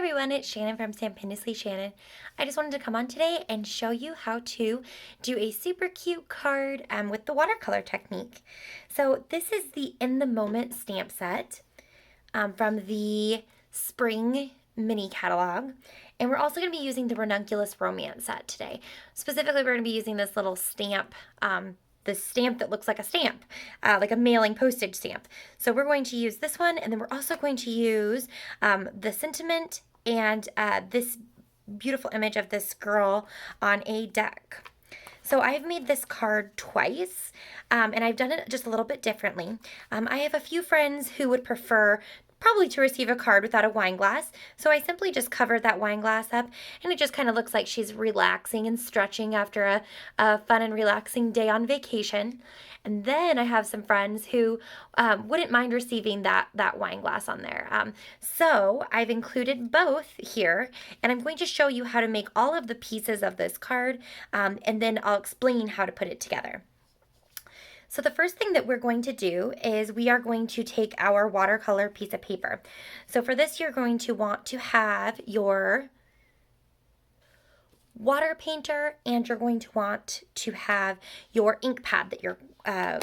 everyone, it's Shannon from StampendouslyShannon. I just wanted to come on today and show you how to do a super cute card with the watercolor technique. So this is the In the Moment stamp set from the Spring mini catalog. And we're also going to be using the Ranunculus romance set today. Specifically, we're going to be using this little stamp, the stamp that looks like a stamp, like a mailing postage stamp. So we're going to use this one, and then we're also going to use the sentiment and this beautiful image of this girl on a deck. So I've made this card twice, and I've done it just a little bit differently. I have a few friends who would prefer probably to receive a card without a wine glass. So I simply just covered that wine glass up, and it just kind of looks like she's relaxing and stretching after a fun and relaxing day on vacation. And then I have some friends who wouldn't mind receiving that wine glass on there. So I've included both here, and I'm going to show you how to make all of the pieces of this card, and then I'll explain how to put it together. So the first thing that we're going to do is we are going to take our watercolor piece of paper. So for this, you're going to want to have your water painter, and you're going to want to have your ink pad that you're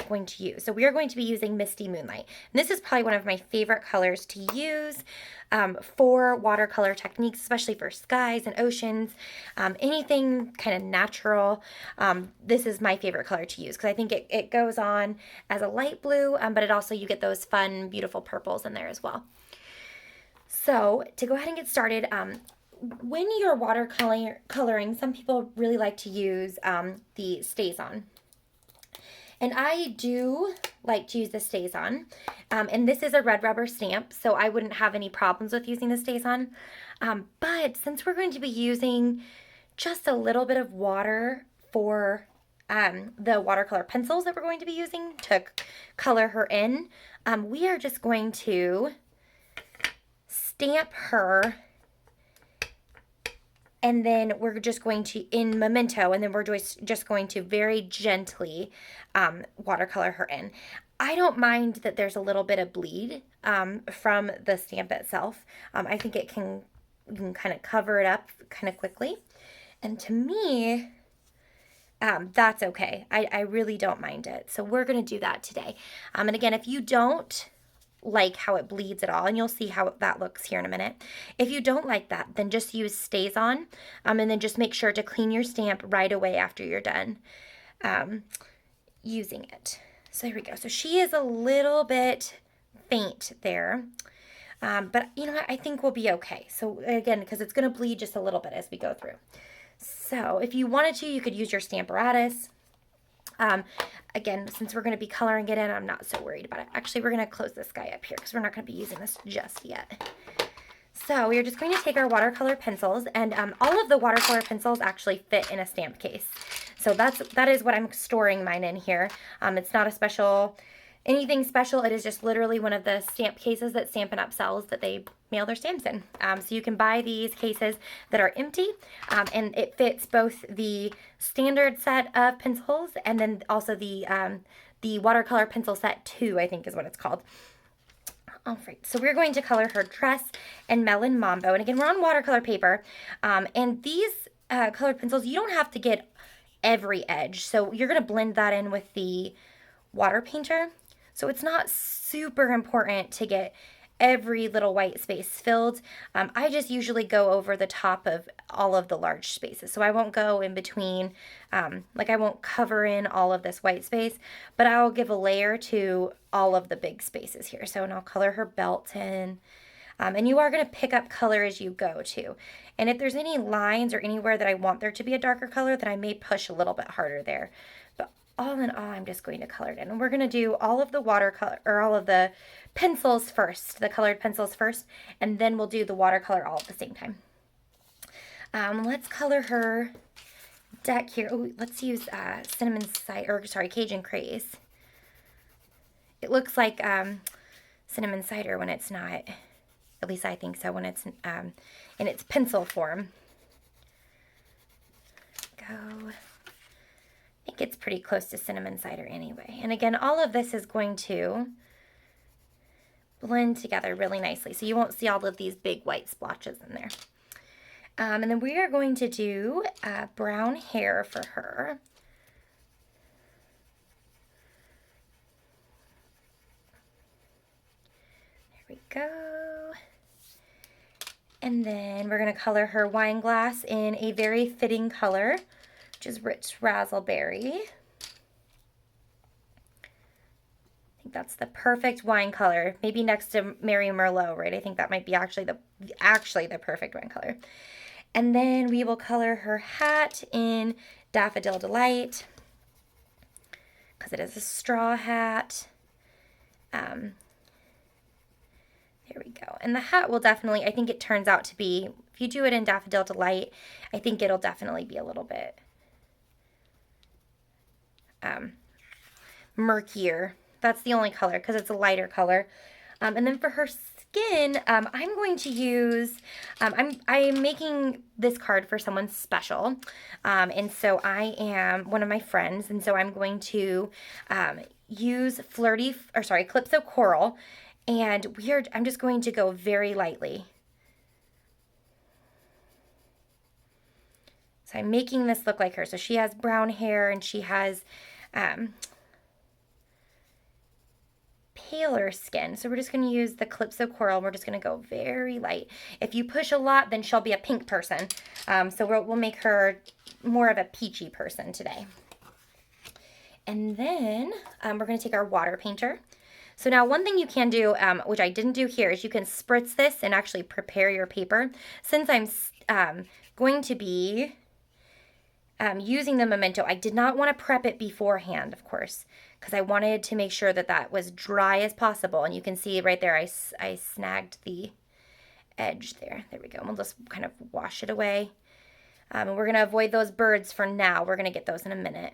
going to use. So we are going to be using Misty Moonlight. And this is probably one of my favorite colors to use for watercolor techniques, especially for skies and oceans, anything kind of natural. This is my favorite color to use because I think it goes on as a light blue, but it also, you get those fun, beautiful purples in there as well. So to go ahead and get started, when you're watercoloring, some people really like to use the Stays-On. And I do like to use the Stays-On. And this is a red rubber stamp, so I wouldn't have any problems with using the Stays-On. But since we're going to be using just a little bit of water for the watercolor pencils that we're going to be using to color her in, we are just going to stamp her, and then we're just going to, in Memento, and then we're just going to very gently watercolor her in. I don't mind that there's a little bit of bleed from the stamp itself. I think you can kind of cover it up kind of quickly. And to me, that's okay. I really don't mind it. So we're going to do that today. And again, if you don't like how it bleeds at all, and you'll see how that looks here in a minute. If you don't like that, then just use Stays-On, and then just make sure to clean your stamp right away after you're done using it. So there we go. So she is a little bit faint there, but you know what? I think we'll be okay. So again, because it's going to bleed just a little bit as we go through. So if you wanted to, you could use your Stamparatus. Again, since we're going to be coloring it in, I'm not so worried about it. Actually, we're going to close this guy up here because we're not going to be using this just yet. So we're just going to take our watercolor pencils, and all of the watercolor pencils actually fit in a stamp case. So that is what I'm storing mine in here. It's not anything special. It is just literally one of the stamp cases that Stampin' Up sells that they mail their stamps in. So you can buy these cases that are empty, and it fits both the standard set of pencils and then also the watercolor pencil set 2, I think is what it's called. All right, so we're going to color her dress in Melon Mambo. And again, we're on watercolor paper. And these colored pencils, you don't have to get every edge. So you're going to blend that in with the water painter. So it's not super important to get every little white space filled. I just usually go over the top of all of the large spaces. So I won't go in between, like I won't cover in all of this white space, but I'll give a layer to all of the big spaces here. So, and I'll color her belt in. And you are going to pick up color as you go too. And if there's any lines or anywhere that I want there to be a darker color, then I may push a little bit harder there. But all in all, I'm just going to color it in. And we're going to do all of the watercolor, or all of the pencils first, the colored pencils first, and then we'll do the watercolor all at the same time. Let's color her deck here. Oh, let's use Cajun Craze. It looks like cinnamon cider when it's not. At least I think so when it's in its pencil form. Go. I think it's pretty close to cinnamon cider anyway. And again, all of this is going to blend together really nicely. So you won't see all of these big white splotches in there. And then we are going to do brown hair for her. There we go. And then we're going to color her wine glass in a very fitting color, which is rich raspberry. I think that's the perfect wine color, maybe next to Mary Merlot, right? I think that might be actually the perfect wine color. And then we will color her hat in Daffodil Delight, because it is a straw hat. There we go. And the hat will definitely, I think it turns out to be, if you do it in Daffodil Delight, I think it'll definitely be a little bit murkier. That's the only color, because it's a lighter color. And then for her skin, I'm going to use, I'm making this card for someone special. And so I am one of my friends, and so I'm going to use Calypso Coral, and I'm just going to go very lightly. So I'm making this look like her. So she has brown hair, and she has paler skin. So we're just going to use the Calypso Coral. We're just going to go very light. If you push a lot, then she'll be a pink person. So we'll make her more of a peachy person today. And then we're going to take our water painter. So now one thing you can do, which I didn't do here, is you can spritz this and actually prepare your paper. Since I'm going to be using the memento, I did not want to prep it beforehand, of course, because I wanted to make sure that that was dry as possible. And you can see right there, I snagged the edge there. There we go. We'll just kind of wash it away. And we're going to avoid those birds for now. We're going to get those in a minute.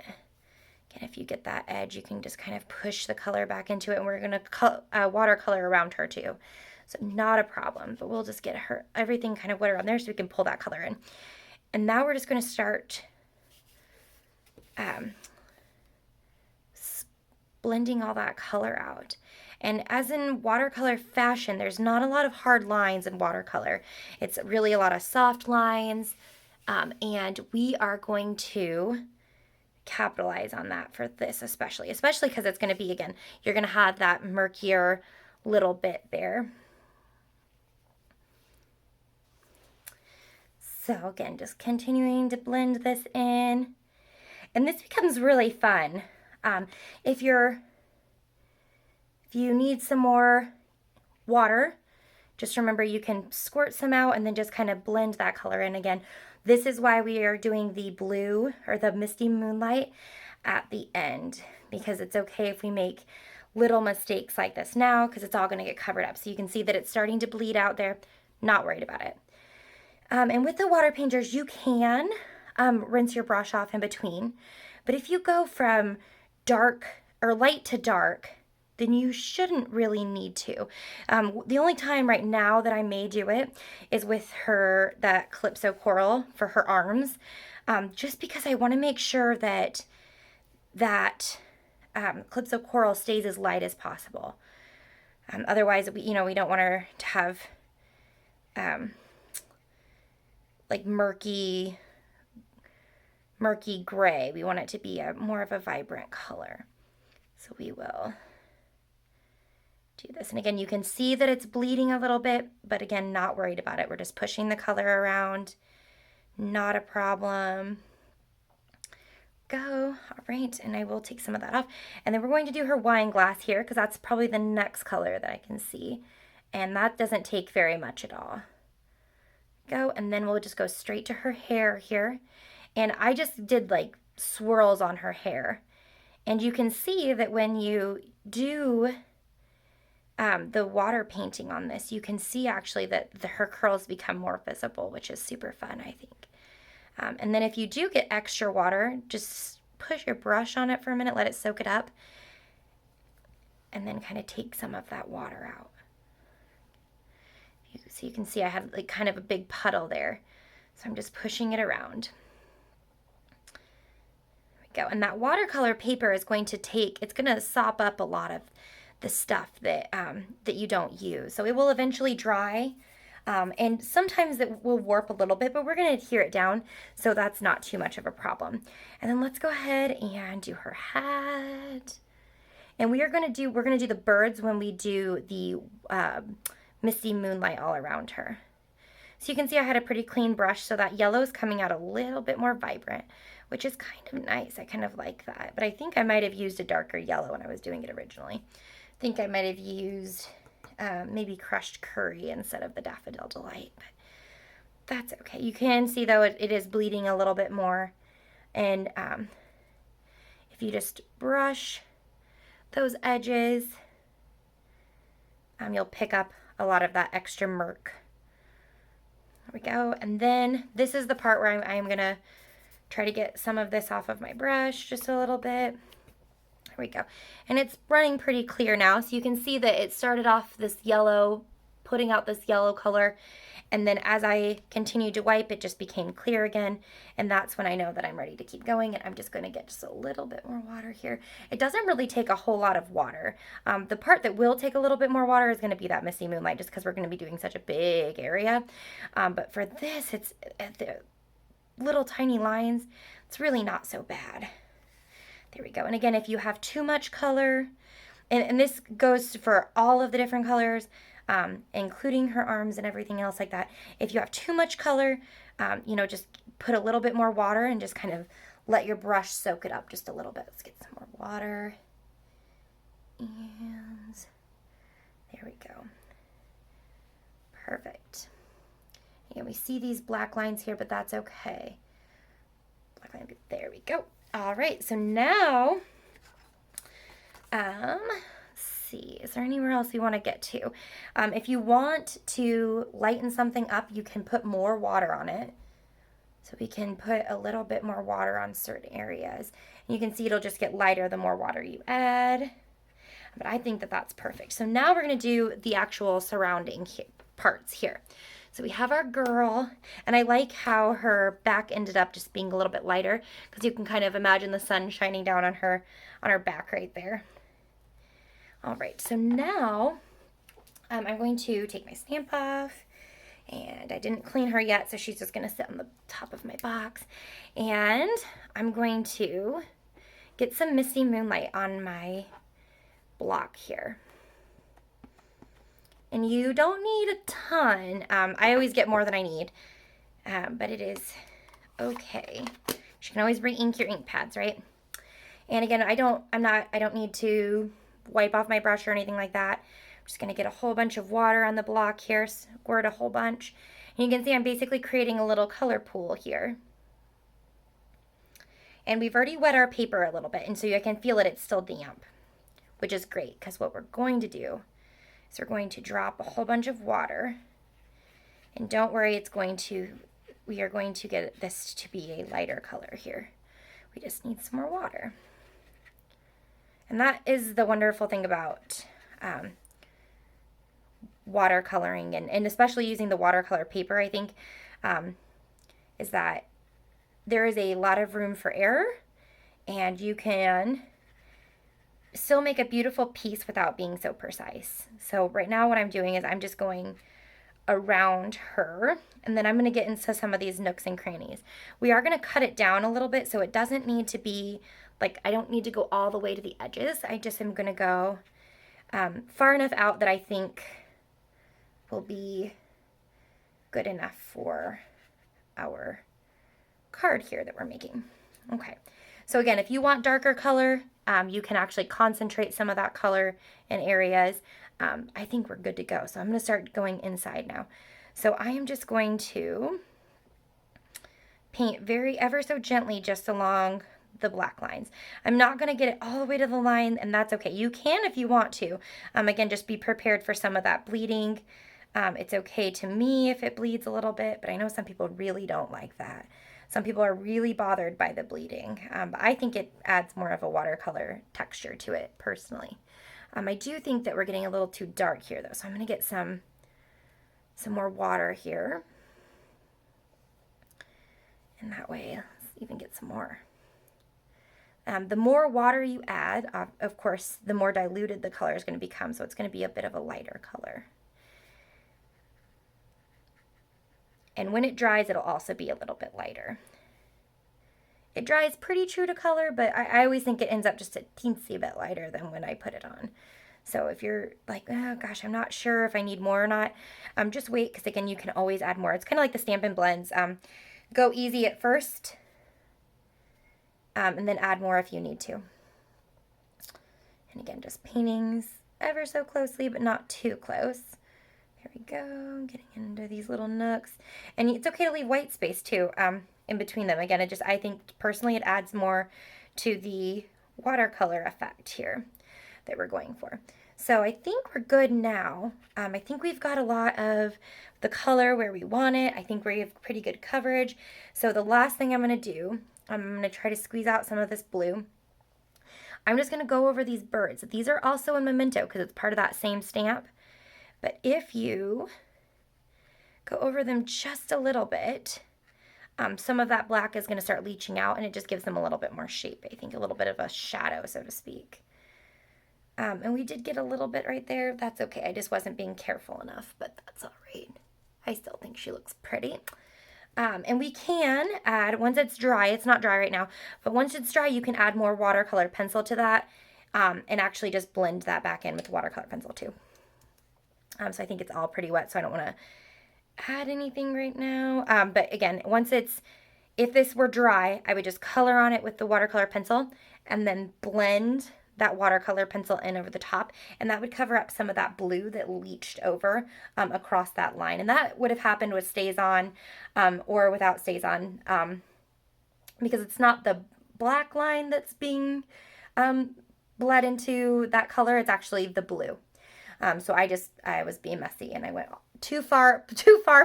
Again, if you get that edge, you can just kind of push the color back into it. And we're going to watercolor around her too. So not a problem, but we'll just get her everything kind of wet around there so we can pull that color in. And now we're just going to start blending all that color out. And as in watercolor fashion, there's not a lot of hard lines in watercolor. It's really a lot of soft lines, and we are going to capitalize on that for this especially because it's going to be, again, you're going to have that murkier little bit there. So again, just continuing to blend this in. And this becomes really fun. If you need some more water, just remember you can squirt some out and then just kind of blend that color in again. This is why we are doing the blue or the Misty Moonlight at the end, because it's okay if we make little mistakes like this now, because it's all going to get covered up. So you can see that it's starting to bleed out there. Not worried about it. And with the water painters, you can rinse your brush off in between. But if you go from dark or light to dark, then you shouldn't really need to. The only time right now that I may do it is with that Calypso Coral for her arms, just because I want to make sure that Calypso Coral stays as light as possible. Otherwise, we don't want her to have like murky gray. We want it to be more of a vibrant color. So we will do this. And again, you can see that it's bleeding a little bit, but again, not worried about it. We're just pushing the color around. Not a problem. Go. All right, and I will take some of that off. And then we're going to do her wine glass here, because that's probably the next color that I can see. And that doesn't take very much at all. Go, and then we'll just go straight to her hair here. And I just did like swirls on her hair. And you can see that when you do the water painting on this, you can see actually that her curls become more visible, which is super fun, I think. And then if you do get extra water, just push your brush on it for a minute, let it soak it up, and then kind of take some of that water out. So you can see I have like kind of a big puddle there. So I'm just pushing it around. There we go. And that watercolor paper is going to it's going to sop up a lot of the stuff that that you don't use. So it will eventually dry. And sometimes it will warp a little bit, but we're going to adhere it down, so that's not too much of a problem. And then let's go ahead and do her hat. And we're going to do the birds when we do the misty moonlight all around her. So you can see I had a pretty clean brush, so that yellow is coming out a little bit more vibrant, which is kind of nice. I kind of like that. But I think I might have used a darker yellow when I was doing it originally. I think I might have used maybe crushed curry instead of the Daffodil Delight. But that's okay. You can see, though, it is bleeding a little bit more. And if you just brush those edges, you'll pick up a lot of that extra murk. There we go. And then this is the part where I'm going to try to get some of this off of my brush just a little bit. There we go. And it's running pretty clear now. So you can see that it started off this yellow, putting out this yellow color. And then as I continued to wipe, it just became clear again. And that's when I know that I'm ready to keep going. And I'm just going to get just a little bit more water here. It doesn't really take a whole lot of water. The part that will take a little bit more water is going to be that misty moonlight, just because we're going to be doing such a big area. But for this, it's the little tiny lines. It's really not so bad. There we go. And again, if you have too much color, and this goes for all of the different colors, including her arms and everything else like that. If you have too much color, just put a little bit more water and just kind of let your brush soak it up just a little bit. Let's get some more water. And there we go. Perfect. And we see these black lines here, but that's okay. Black line, there we go. All right, so now, see, is there anywhere else we want to get to? If you want to lighten something up, you can put more water on it. So we can put a little bit more water on certain areas. And you can see it'll just get lighter the more water you add. But I think that that's perfect. So now we're going to do the actual surrounding parts here. So we have our girl, and I like how her back ended up just being a little bit lighter, because you can kind of imagine the sun shining down on her back right there. All right, so now I'm going to take my stamp off, and I didn't clean her yet, so she's just going to sit on the top of my box. And I'm going to get some misty moonlight on my block here. And you don't need a ton. I always get more than I need, but it is okay. You can always re-ink your ink pads, right? And again, I don't need to wipe off my brush or anything like that. I'm just going to get a whole bunch of water on the block here, squirt a whole bunch. And you can see I'm basically creating a little color pool here. And we've already wet our paper a little bit, and so you can feel it, it's still damp, which is great, because what we're going to do is we're going to drop a whole bunch of water. And don't worry, we are going to get this to be a lighter color here. We just need some more water. And that is the wonderful thing about watercoloring, and especially using the watercolor paper, I think, is that there is a lot of room for error, and you can still make a beautiful piece without being so precise. So right now what I'm doing is I'm just going around her, and then I'm going to get into some of these nooks and crannies. We are going to cut it down a little bit, so it doesn't need to be, like, I don't need to go all the way to the edges. I just am going to go far enough out that I think will be good enough for our card here that we're making. Okay, so again, if you want darker color, you can actually concentrate some of that color in areas. I think we're good to go. So I'm going to start going inside now. So I am just going to paint ever so gently just along the black lines. I'm not going to get it all the way to the line, and that's okay. You can if you want to. Again, just be prepared for some of that bleeding. It's okay to me if it bleeds a little bit, but I know some people really don't like that. Some people are really bothered by the bleeding, but I think it adds more of a watercolor texture to it personally. I do think that we're getting a little too dark here though, so I'm going to get some more water here. And that way, let's even get some more. The more water you add, of course, the more diluted the color is going to become, so it's going to be a bit of a lighter color. And when it dries, it'll also be a little bit lighter. It dries pretty true to color, but I always think it ends up just a teensy bit lighter than when I put it on. So if you're like, oh gosh, I'm not sure if I need more or not, just wait, because again, you can always add more. It's kind of like the Stampin' Blends. Go easy at first, and then add more if you need to. And again, just paintings ever so closely, but not too close. There we go, getting into these little nooks. And it's okay to leave white space too, in between them. Again, I think personally it adds more to the watercolor effect here that we're going for. So I think we're good now. I think we've got a lot of the color where we want it. I think we have pretty good coverage. So the last thing I'm going to do, I'm going to try to squeeze out some of this blue. I'm just going to go over these birds. These are also in Memento because it's part of that same stamp. But if you go over them just a little bit, some of that black is going to start leaching out, and it just gives them a little bit more shape. I think a little bit of a shadow, so to speak. And we did get a little bit right there. That's okay. I just wasn't being careful enough, but that's all right. I still think she looks pretty. And we can add, once it's dry, it's not dry right now, but once it's dry, you can add more watercolor pencil to that, and actually just blend that back in with the watercolor pencil too. So I think it's all pretty wet, so I don't want to add anything right now. But again, if this were dry, I would just color on it with the watercolor pencil and then blend that watercolor pencil in over the top, and that would cover up some of that blue that leached over across that line. And that would have happened with Stays On or without Stays On, because it's not the black line that's being bled into that color, it's actually the blue. So I was being messy and I went too far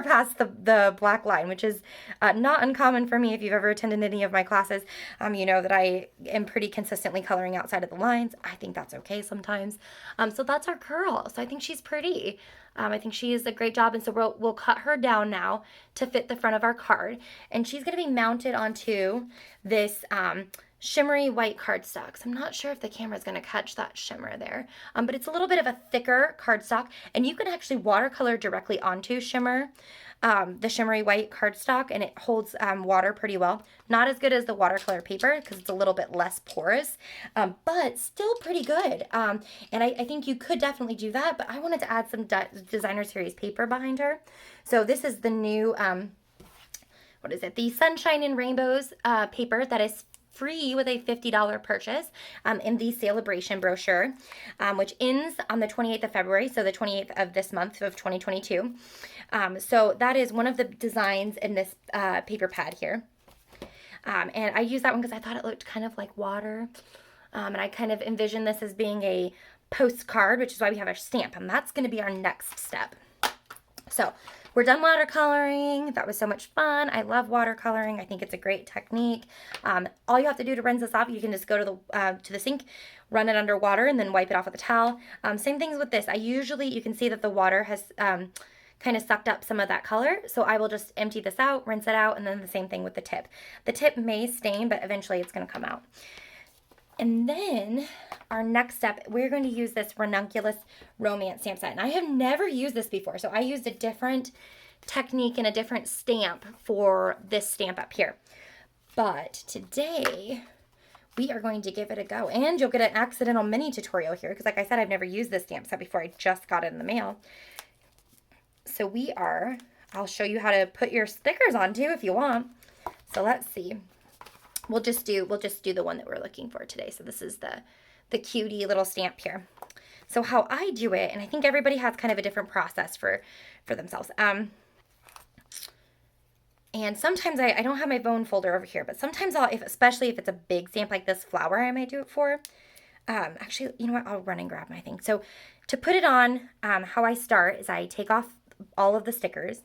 past the black line, which is not uncommon for me. If you've ever attended any of my classes, you know that I am pretty consistently coloring outside of the lines. I think that's okay sometimes. So that's our girl. So I think she's pretty. I think she is a great job, and so we'll cut her down now to fit the front of our card, and she's going to be mounted onto this shimmery white cardstock. So I'm not sure if the camera is going to catch that shimmer there, but it's a little bit of a thicker cardstock, and you can actually watercolor directly onto the shimmery white cardstock, and it holds water pretty well. Not as good as the watercolor paper because it's a little bit less porous, but still pretty good. And I think you could definitely do that, but I wanted to add some Designer Series paper behind her. So this is the new, the Sunshine and Rainbows paper that is free with a $50 purchase in the Celebration brochure, which ends on the 28th of February, so the 28th of this month of 2022. So that is one of the designs in this paper pad here. And I used that one because I thought it looked kind of like water. And I kind of envisioned this as being a postcard, which is why we have our stamp, and that's going to be our next step. So we're done watercoloring. That was so much fun. I love watercoloring. I think it's a great technique. All you have to do to rinse this off, you can just go to the sink, run it under water, and then wipe it off with a towel. Same things with this. You can see that the water has kind of sucked up some of that color. So I will just empty this out, rinse it out, and then the same thing with the tip. The tip may stain, but eventually it's going to come out. And then our next step, we're going to use this Ranunculus Romance stamp set. And I have never used this before, so I used a different technique and a different stamp for this stamp up here. But today, we are going to give it a go. And you'll get an accidental mini tutorial here, because like I said, I've never used this stamp set before. I just got it in the mail. So I'll show you how to put your stickers on too if you want. So let's see. We'll just do the one that we're looking for today. So this is the cutie little stamp here. So how I do it, and I think everybody has kind of a different process for themselves. And sometimes I don't have my bone folder over here, but sometimes especially if it's a big stamp like this flower, I might do it for. Actually, you know what? I'll run and grab my thing. So to put it on, how I start is I take off all of the stickers,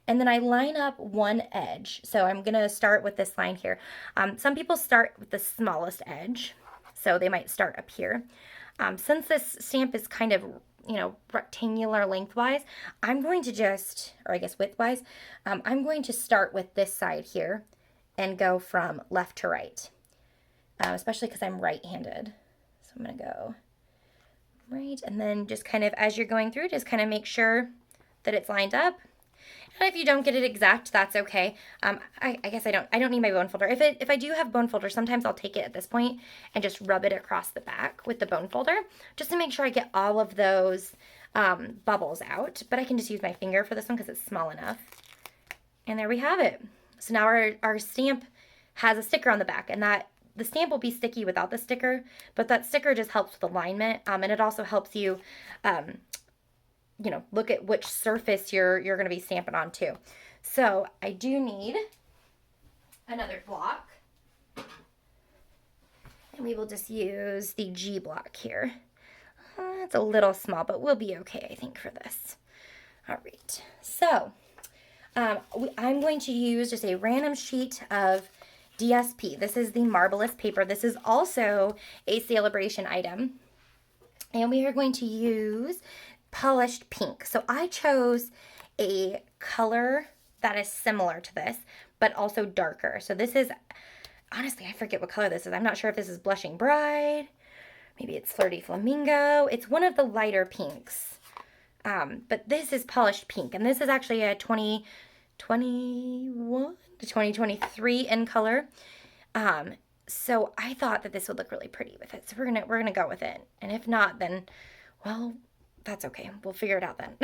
and then I line up one edge. So I'm going to start with this line here. Some people start with the smallest edge, so they might start up here. Since this stamp is kind of, rectangular lengthwise, I'm going to widthwise, I'm going to start with this side here and go from left to right. especially because I'm right-handed. So I'm going to go right, and then just kind of as you're going through, just kind of make sure that it's lined up. And if you don't get it exact, that's okay. I guess I don't need my bone folder. If I do have bone folder, sometimes I'll take it at this point and just rub it across the back with the bone folder, just to make sure I get all of those bubbles out. But I can just use my finger for this one because it's small enough. And there we have it. So now our stamp has a sticker on the back, and the stamp will be sticky without the sticker, but that sticker just helps with alignment, and it also helps you, you know, look at which surface you're going to be stamping on too. So I do need another block, and we will just use the G block here. It's a little small, but we'll be okay, I think, for this. All right, so I'm going to use just a random sheet of DSP. This is the Marvelous paper. This is also a celebration item. And we are going to use polished pink. So I chose a color that is similar to this, but also darker. So this is, honestly, I forget what color this is. I'm not sure if this is Blushing Bride. Maybe it's Flirty Flamingo. It's one of the lighter pinks. But this is polished pink. And this is actually a 2021 to 2023 in color. So I thought that this would look really pretty with it. So we're gonna go with it. And if not, then, well, that's okay. We'll figure it out then.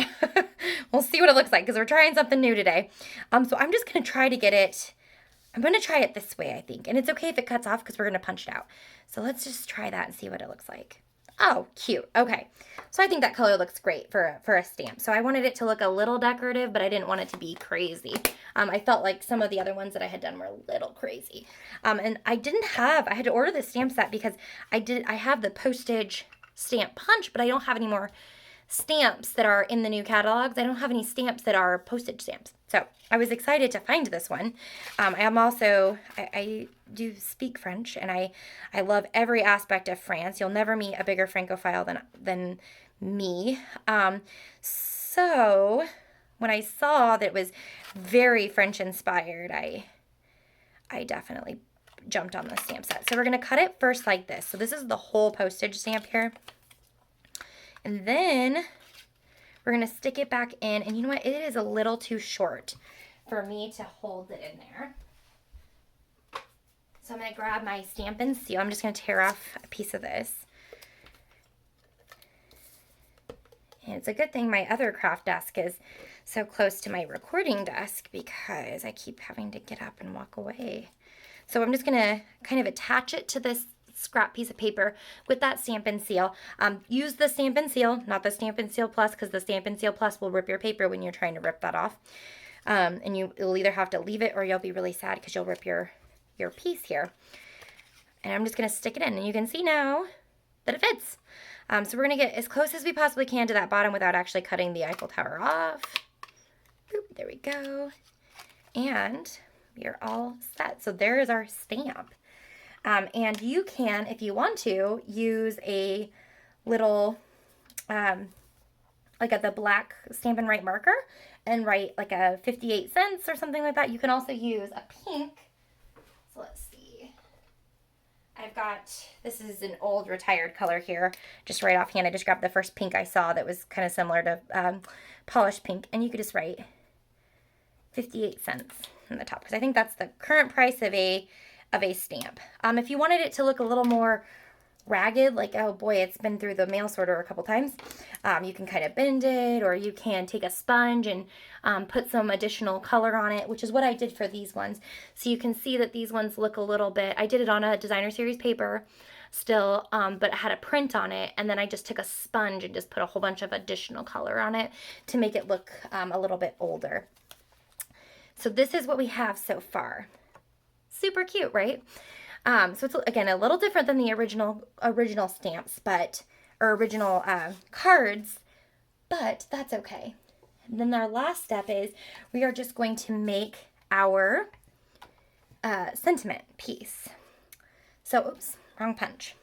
We'll see what it looks like because we're trying something new today. So I'm just gonna try to get it. I'm gonna try it this way, I think. And it's okay if it cuts off because we're gonna punch it out. So let's just try that and see what it looks like. Oh, cute. Okay. So I think that color looks great for a stamp. So I wanted it to look a little decorative, but I didn't want it to be crazy. I felt like some of the other ones that I had done were a little crazy. And I had to order the stamp set because I have the postage stamp punch, but I don't have any more stamps that are in the new catalogs. I don't have any stamps that are postage stamps. So I was excited to find this one. I do speak French, and I love every aspect of France. You'll never meet a bigger Francophile than me. So when I saw that it was very French inspired, I definitely jumped on the stamp set. So we're going to cut it first like this. So this is the whole postage stamp here. And then we're going to stick it back in. And you know what? It is a little too short for me to hold it in there. So I'm going to grab my Stampin' Seal. I'm just going to tear off a piece of this. And it's a good thing my other craft desk is so close to my recording desk because I keep having to get up and walk away. So I'm just going to kind of attach it to this scrap piece of paper with that Stampin' Seal. Use the Stampin' Seal, not the Stampin' Seal Plus, because the Stampin' Seal Plus will rip your paper when you're trying to rip that off. And you'll either have to leave it or you'll be really sad because you'll rip your piece here. And I'm just going to stick it in, and you can see now that it fits. So we're going to get as close as we possibly can to that bottom without actually cutting the Eiffel Tower off. Boop, there we go. And we are all set. So there is our stamp. And you can, if you want to, use a little, like the black Stampin' Write marker and write like a 58 cents or something like that. You can also use a pink. So let's see. This is an old retired color here. Just right offhand, I just grabbed the first pink I saw that was kind of similar to polished pink. And you could just write 58 cents on the top because I think that's the current price of a stamp. If you wanted it to look a little more ragged, like, oh boy, it's been through the mail sorter a couple times, you can kind of bend it, or you can take a sponge and put some additional color on it, which is what I did for these ones. So you can see that these ones look a little bit, I did it on a designer series paper still, but it had a print on it, and then I just took a sponge and just put a whole bunch of additional color on it to make it look a little bit older. So this is what we have so far. Super cute, right? So it's, again, a little different than the original stamps, or original cards, but that's okay. And then our last step is we are just going to make our sentiment piece. So, oops, wrong punch.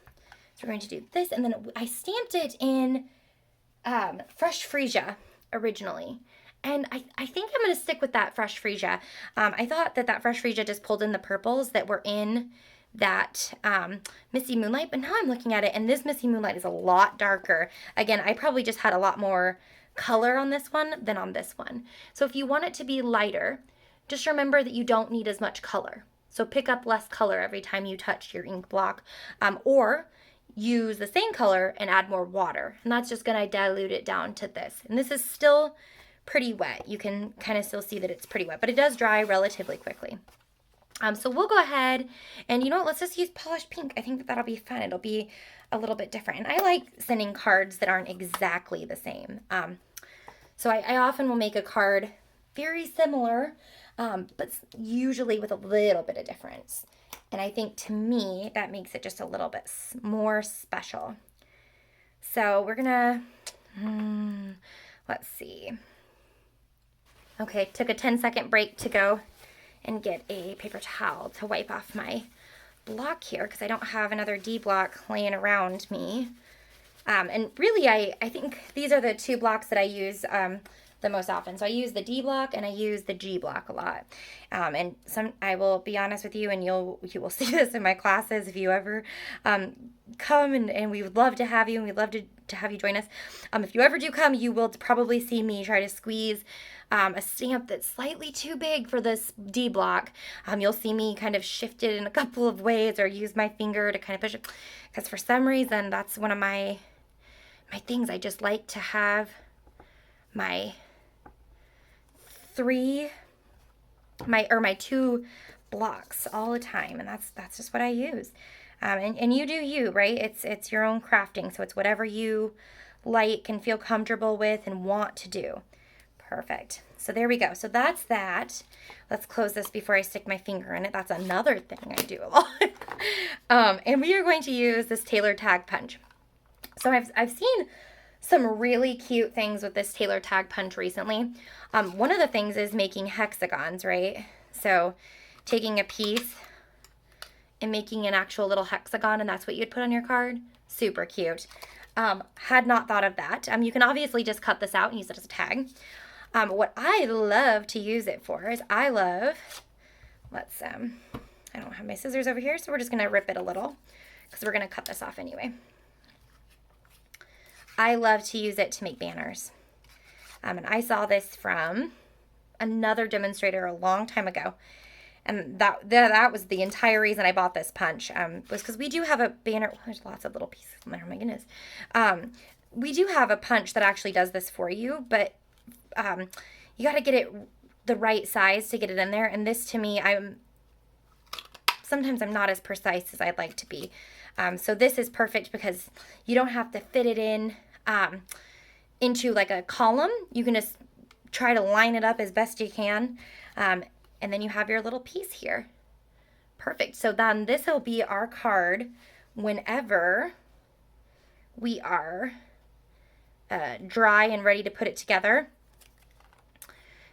So we're going to do this, and then I stamped it in Fresh Freesia originally. And I think I'm going to stick with that Fresh Freesia. I thought that Fresh Freesia just pulled in the purples that were in that Misty Moonlight, but now I'm looking at it and this Misty Moonlight is a lot darker. Again, I probably just had a lot more color on this one than on this one. So if you want it to be lighter, just remember that you don't need as much color. So pick up less color every time you touch your ink block, or use the same color and add more water. And that's just gonna dilute it down to this. And this is still pretty wet. You can kind of still see that it's pretty wet, but it does dry relatively quickly. So we'll go ahead and, you know what, let's just use polished pink. I think that'll be fun. It'll be a little bit different. And I like sending cards that aren't exactly the same. So I often will make a card very similar, but usually with a little bit of difference. And I think to me, that makes it just a little bit more special. So we're gonna, let's see. Okay, took a 10-second break to go and get a paper towel to wipe off my block here because I don't have another D block laying around me. And really, I think these are the two blocks that I use the most often. So I use the D block and I use the G block a lot. And I will be honest with you, and you will see this in my classes if you ever come, and we would love to have you, and we'd love to have you join us. If you ever do come, you will probably see me try to squeeze a stamp that's slightly too big for this D block. You'll see me kind of shift it in a couple of ways or use my finger to kind of push it, because for some reason that's one of my things. I just like to have my two blocks all the time, and that's just what I use. And you do you, right? It's your own crafting, so it's whatever you like and feel comfortable with and want to do. Perfect. So there we go. So that's that. Let's close this before I stick my finger in it. That's another thing I do a lot. And we are going to use this Taylor Tag Punch. So I've seen some really cute things with this Taylor Tag Punch recently. One of the things is making hexagons, right? So taking a piece and making an actual little hexagon, and that's what you'd put on your card. Super cute. Had not thought of that. You can obviously just cut this out and use it as a tag. What I love to use it for is I don't have my scissors over here, so we're just going to rip it a little because we're going to cut this off anyway. I love to use it to make banners. And I saw this from another demonstrator a long time ago. And that was the entire reason I bought this punch, was because we do have a banner. Oh, there's lots of little pieces in there. Oh my goodness. We do have a punch that actually does this for you, but you got to get it the right size to get it in there. And this, to me, sometimes I'm not as precise as I'd like to be. So this is perfect because you don't have to fit it in into like a column. You can just try to line it up as best you can. And then you have your little piece here. Perfect. So then this will be our card whenever we are dry and ready to put it together.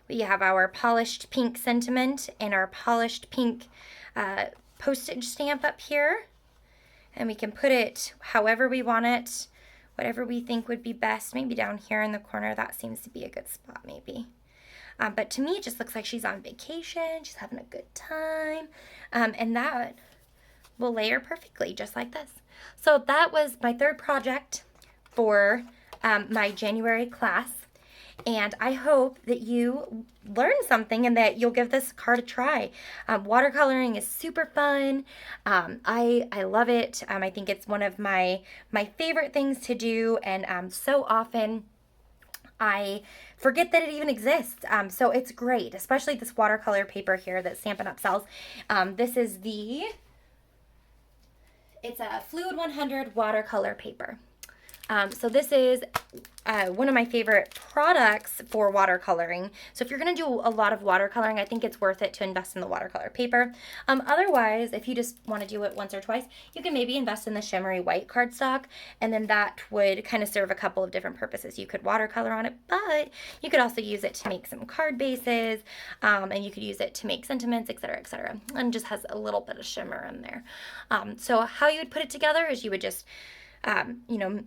We have our polished pink sentiment and our polished pink postage stamp up here. And we can put it however we want it, whatever we think would be best. Maybe down here in the corner, that seems to be a good spot maybe. But to me, it just looks like she's on vacation. She's having a good time. And that will layer perfectly, just like this. So that was my third project for my January class. And I hope that you learned something and that you'll give this card a try. Watercoloring is super fun. I love it. I think it's one of my favorite things to do. And so often I forget that it even exists. So it's great, especially this watercolor paper here that Stampin' Up sells. This is it's a Fluid 100 watercolor paper. So this is one of my favorite products for watercoloring. So if you're going to do a lot of watercoloring, I think it's worth it to invest in the watercolor paper. Otherwise, if you just want to do it once or twice, you can maybe invest in the shimmery white cardstock, and then that would kind of serve a couple of different purposes. You could watercolor on it, but you could also use it to make some card bases, and you could use it to make sentiments, etc., and just has a little bit of shimmer in there. So how you would put it together is you would just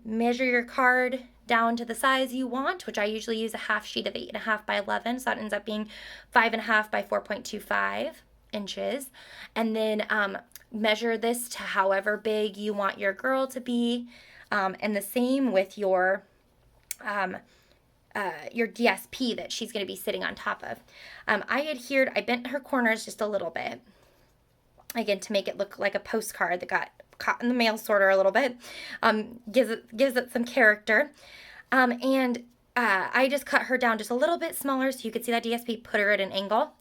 measure your card down to the size you want, which I usually use a half sheet of 8.5 by 11, so that ends up being 5.5 by 4.25 inches. And then measure this to however big you want your girl to be. And the same with your DSP that she's going to be sitting on top of. I bent her corners just a little bit, again, to make it look like a postcard that got caught in the mail sorter a little bit. Gives it some character. And I just cut her down just a little bit smaller so you could see that DSP, put her at an angle,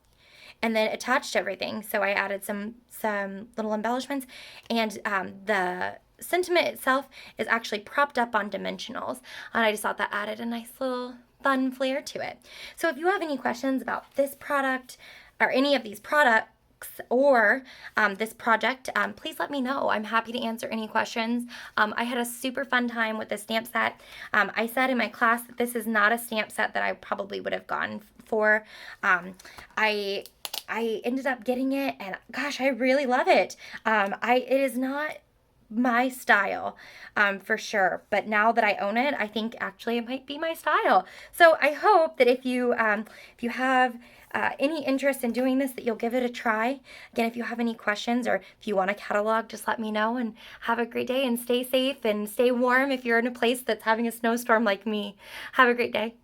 and then attached everything. So I added some little embellishments, and the sentiment itself is actually propped up on dimensionals, and I just thought that added a nice little fun flair to it. So if you have any questions about this product or any of these products or this project, please let me know. I'm happy to answer any questions. I had a super fun time with the stamp set. I said in my class that this is not a stamp set that I probably would have gone for. I ended up getting it, and gosh, I really love it. It is not my style, for sure, but now that I own it, I think actually it might be my style. So I hope that if you have any interest in doing this, that you'll give it a try. Again, if you have any questions or if you want a catalog, just let me know, and have a great day, and stay safe and stay warm if you're in a place that's having a snowstorm like me. Have a great day.